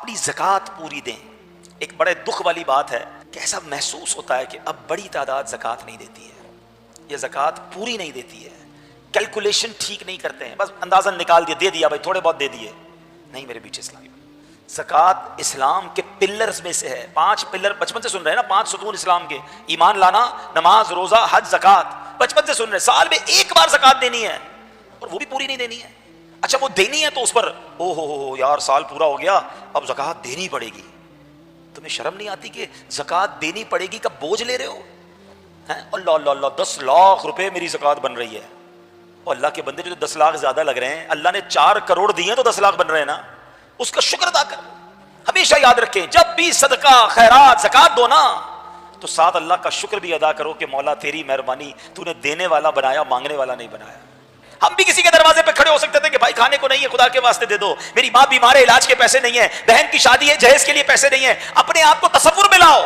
اپنی زکوٰۃ پوری دیں. ایک بڑے دکھ والی بات ہے کہ ایسا محسوس ہوتا ہے کہ اب بڑی تعداد زکوٰۃ نہیں دیتی ہے, یہ زکوٰۃ پوری نہیں دیتی ہے, کیلکولیشن ٹھیک نہیں کرتے ہیں, بس اندازہ نکال دیا, دے دیا بھائی, تھوڑے بہت دے دیے. نہیں میرے بیچ اسلامی, زکوٰۃ اسلام کے پلرز میں سے ہے. 5 پلر بچپن سے سن رہے ہیں نا, 5 ستون اسلام کے, ایمان لانا, نماز, روزہ, حج, زکوٰۃ, بچپن سے سن رہے ہیں. سال میں ایک بار زکوٰۃ دینی ہے اور وہ بھی پوری نہیں دینی ہے. اچھا وہ دینی ہے تو اس پر او ہو یار سال پورا ہو گیا اب زکوٰۃ دینی پڑے گی. تمہیں شرم نہیں آتی کہ زکوٰۃ دینی پڑے گی کا بوجھ لے رہے ہو؟ اللہ اللہ اللہ 10 لاکھ روپے میری زکوٰۃ بن رہی ہے. اور اللہ کے بندے جو 10 لاکھ زیادہ لگ رہے ہیں, اللہ نے 4 کروڑ دیے تو 10 لاکھ بن رہے ہیں نا, اس کا شکر ادا کر. ہمیشہ یاد رکھیں جب بھی صدقہ خیرات زکوٰۃ دو نا تو ساتھ اللہ کا شکر بھی ادا کرو کہ مولا تیری مہربانی, تو نے دینے والا بنایا, مانگنے والا نہیں بنایا. ہم بھی کسی کے دروازے پہ کھڑے ہو سکتے تھے کہ بھائی کھانے کو نہیں ہے, خدا کے واسطے دے دو, میری ماں بیمار ہے, علاج کے پیسے نہیں ہیں, بہن کی شادی ہے, جہیز کے لیے پیسے نہیں ہیں. اپنے آپ کو تصور میں لاؤ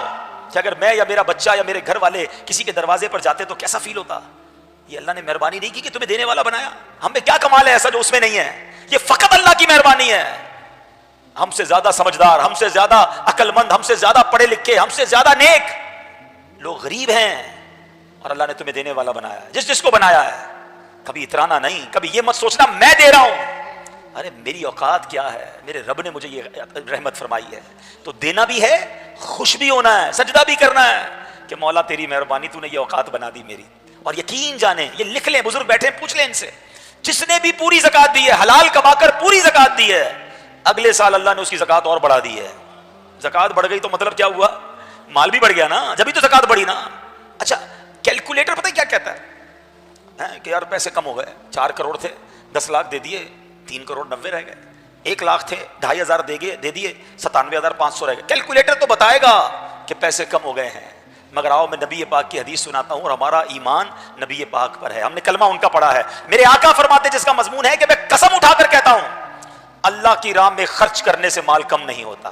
کہ اگر میں یا میرا بچہ یا میرے گھر والے کسی کے دروازے پر جاتے تو کیسا فیل ہوتا. یہ اللہ نے مہربانی نہیں کی کہ تمہیں دینے والا بنایا. ہم میں کیا کمال ہے ایسا جو اس میں نہیں ہے؟ یہ فقط اللہ کی مہربانی ہے. ہم سے زیادہ سمجھدار, ہم سے زیادہ عقل مند, ہم سے زیادہ پڑھے لکھے, ہم سے زیادہ نیک لوگ غریب ہیں اور اللہ نے تمہیں دینے والا بنایا ہے. جس کو بنایا ہے کبھی اترانا نہیں, کبھی یہ مت سوچنا میں دے رہا ہوں, ارے میری اوقات کیا ہے, میرے رب نے مجھے یہ رحمت فرمائی ہے. تو دینا بھی ہے, خوش بھی ہونا ہے, سجدہ بھی کرنا ہے کہ مولا تیری مہربانی, تو نے یہ اوقات بنا دی میری. اور یقین جانیں, یہ لکھ لیں, بزرگ بیٹھے ہیں پوچھ لیں ان سے, جس نے بھی پوری زکوٰۃ دی ہے, حلال کما کر پوری زکوٰۃ دی ہے, اگلے سال اللہ نے اس کی زکوٰۃ اور بڑھا دی ہے. زکوٰۃ بڑھ گئی تو مطلب کیا ہوا؟ مال بھی بڑھ گیا نا, جبھی تو زکوٰۃ بڑھی نا. اچھا کیلکولیٹر پتہ ہے کیا کہتا ہے کہ یار پیسے کم ہو گئے, 4 کروڑ تھے, 10 لاکھ دے دیے, 3 کروڑ 90 رہ گئے. 1 لاکھ تھے, 2,500 دے دیے, 97,500 رہ گئے. کیلکولیٹر تو بتائے گا کہ پیسے کم ہو گئے ہیں, مگر آؤ میں نبی پاک کی حدیث سناتا ہوں, اور ہمارا ایمان نبی پاک پر ہے, ہم نے کلمہ ان کا پڑھا ہے. میرے آقا فرماتے جس کا مضمون ہے کہ میں قسم اٹھا کر کہتا ہوں اللہ کی راہ میں خرچ کرنے سے مال کم نہیں ہوتا.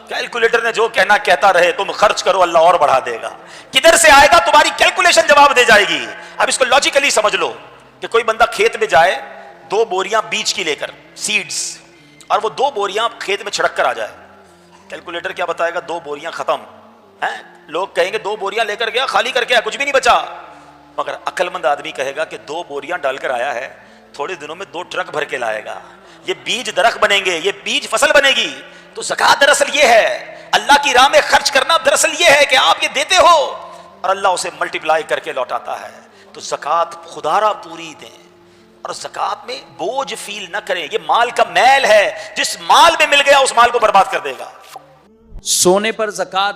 کیلکولیٹر نے جو کہنا کہتا رہے, تم خرچ کرو اللہ اور بڑھا دے گا. کدھر سے آئے گا تمہاری کیلکولیشن جواب دے جائے گی. اب اس کو لاجیکلی سمجھ لو کہ کوئی بندہ کھیت میں جائے 2 بوریاں بیج کی لے کر, سیڈز, اور وہ 2 بوریاں کھیت میں چھڑک کر آ جائے. کیلکولیٹر کیا بتائے گا؟ 2 بوریاں ختم ہیں. لوگ کہیں گے 2 بوریاں لے کر گیا, خالی کر کے کچھ بھی نہیں بچا. مگر عقل مند آدمی کہے گا کہ 2 بوریاں ڈال کر آیا ہے, تھوڑے دنوں میں 2 ٹرک بھر کے لائے گا, یہ بیج درخت بنیں گے, یہ بیج فصل بنے گی. تو زکوٰۃ دراصل یہ ہے, اللہ کی راہ میں خرچ کرنا دراصل یہ ہے کہ آپ یہ دیتے ہو اور اللہ اسے ملٹیپلائی کر کے لوٹاتا ہے. تو زکوٰۃ خدا را پوری دیں, اور زکوٰۃ میں بوجھ فیل نہ کریں. یہ مال کا میل ہے, جس مال میں مل گیا اس مال کو برباد کر دے گا. سونے پر زکوٰۃ,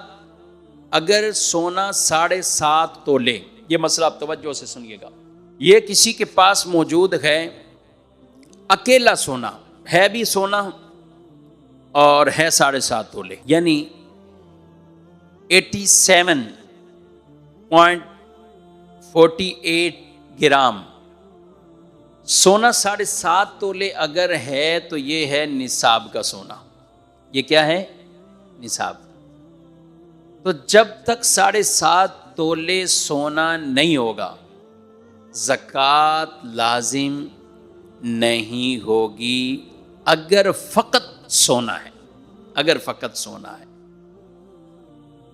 اگر سونا 7.5 تولے, یہ مسئلہ آپ توجہ سے سنیے گا, یہ کسی کے پاس موجود ہے, اکیلا سونا ہے, بھی سونا اور ہے 7.5 تولے, یعنی 87.48 گرام سونا. 7.5 تولے اگر ہے تو یہ ہے نصاب کا سونا. یہ کیا ہے؟ نصاب. تو جب تک 7.5 تولے سونا نہیں ہوگا زکوٰۃ لازم نہیں ہوگی, اگر فقط سونا ہے, اگر فقط سونا ہے.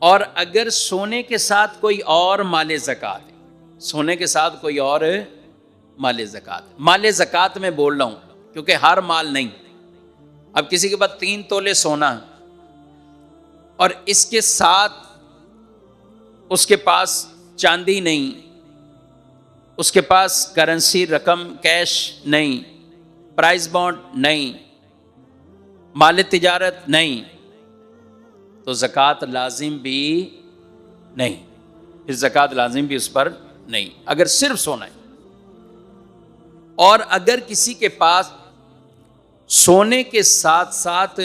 اور اگر سونے کے ساتھ کوئی اور مال زکوٰۃ ہے, سونے کے ساتھ کوئی اور مال زکوٰۃ, مال زکوٰۃ میں بول رہا ہوں کیونکہ ہر مال نہیں. اب کسی کے پاس 3 تولے سونا اور اس کے ساتھ اس کے پاس چاندی نہیں, اس کے پاس کرنسی رقم کیش نہیں, پرائز بانڈ نہیں, مال تجارت نہیں, تو زکوٰۃ لازم بھی نہیں. پھر زکوٰۃ لازم بھی اس پر نہیں اگر صرف سونا ہے. اور اگر کسی کے پاس سونے کے ساتھ ساتھ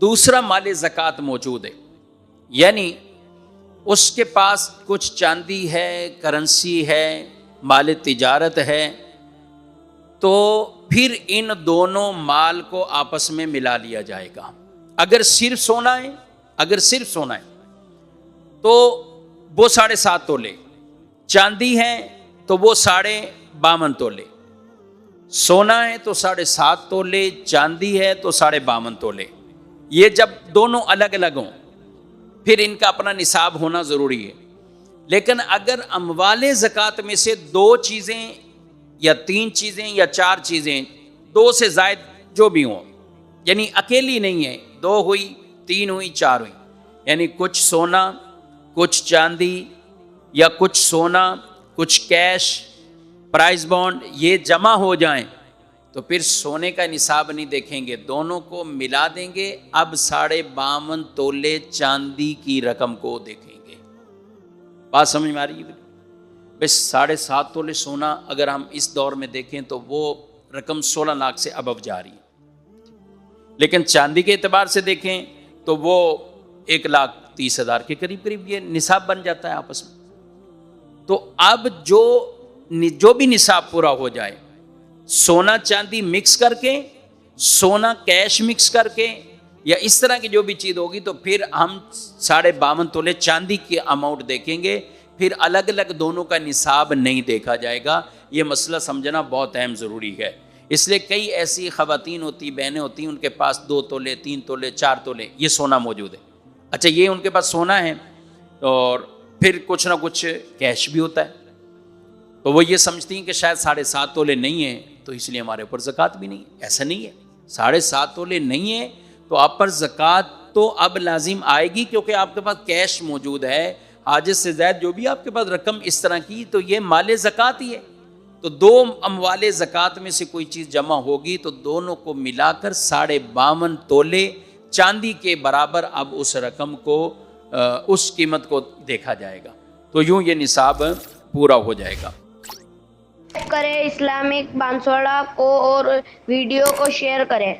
دوسرا مال زکوٰۃ موجود ہے, یعنی اس کے پاس کچھ چاندی ہے, کرنسی ہے, مال تجارت ہے, تو پھر ان دونوں مال کو آپس میں ملا لیا جائے گا. اگر صرف سونا ہے, اگر صرف سونا ہے تو وہ 7.5 تولے, چاندی ہے تو وہ 52.5 تولے, سونا ہے تو 7.5 تولے, چاندی ہے تو 52.5 تولے. یہ جب دونوں الگ الگ ہوں پھر ان کا اپنا نصاب ہونا ضروری ہے. لیکن اگر اموال زکوٰۃ میں سے 2 چیزیں یا 3 چیزیں یا 4 چیزیں، 2 سے زائد جو بھی ہوں، یعنی اکیلی نہیں ہے، 2 ہوئی، 3 ہوئی، 4 ہوئی، یعنی کچھ سونا، کچھ چاندی، یا کچھ سونا، کچھ کیش، پرائز بانڈ، یہ جمع ہو جائیں تو پھر سونے کا نصاب نہیں دیکھیں گے، دونوں کو ملا دیں گے. اب 52.5 تولے چاندی کی رقم کو دیکھیں گے. بات سمجھ میں آ رہی ہے؟ بس 7.5 تولے سونا اگر ہم اس دور میں دیکھیں تو وہ رقم 16 لاکھ سے ابو جا رہی ہے. لیکن چاندی کے اعتبار سے دیکھیں تو وہ 1,30,000 کے قریب یہ نصاب بن جاتا ہے آپس میں. تو اب جو بھی نصاب پورا ہو جائے، سونا چاندی مکس کر کے، سونا کیش مکس کر کے، یا اس طرح کی جو بھی چیز ہوگی، تو پھر ہم 52.5 تولے چاندی کی اماؤنٹ دیکھیں گے. پھر الگ الگ دونوں کا نصاب نہیں دیکھا جائے گا. یہ مسئلہ سمجھنا بہت اہم ضروری ہے. اس لیے کئی ایسی خواتین ہوتی، بہنیں ہوتی، ان کے پاس 2 تولے 3 تولے 4 تولے یہ سونا موجود ہے. اچھا، یہ ان کے پاس سونا ہے اور پھر کچھ نہ کچھ کیش بھی ہوتا ہے، تو وہ یہ سمجھتی ہیں کہ شاید 7.5 تولے نہیں ہیں تو اس لیے ہمارے اوپر زکوٰۃ بھی نہیں ہے. ایسا نہیں ہے. 7.5 تولے نہیں ہے تو آپ پر زکوٰۃ تو اب لازم آئے گی، کیونکہ آپ کے پاس کیش موجود ہے. حاجت سے زائد جو بھی آپ کے پاس رقم اس طرح کی، تو یہ مال زکوٰۃ ہی ہے. تو 2 اموال زکوٰۃ میں سے کوئی چیز جمع ہوگی تو دونوں کو ملا کر 52.5 تولے چاندی کے برابر اب اس رقم کو، اس قیمت کو دیکھا جائے گا. تو یوں یہ نصاب پورا ہو جائے گا. کریں اسلامک بانسواڑا کو اور ویڈیو کو شیئر کریں.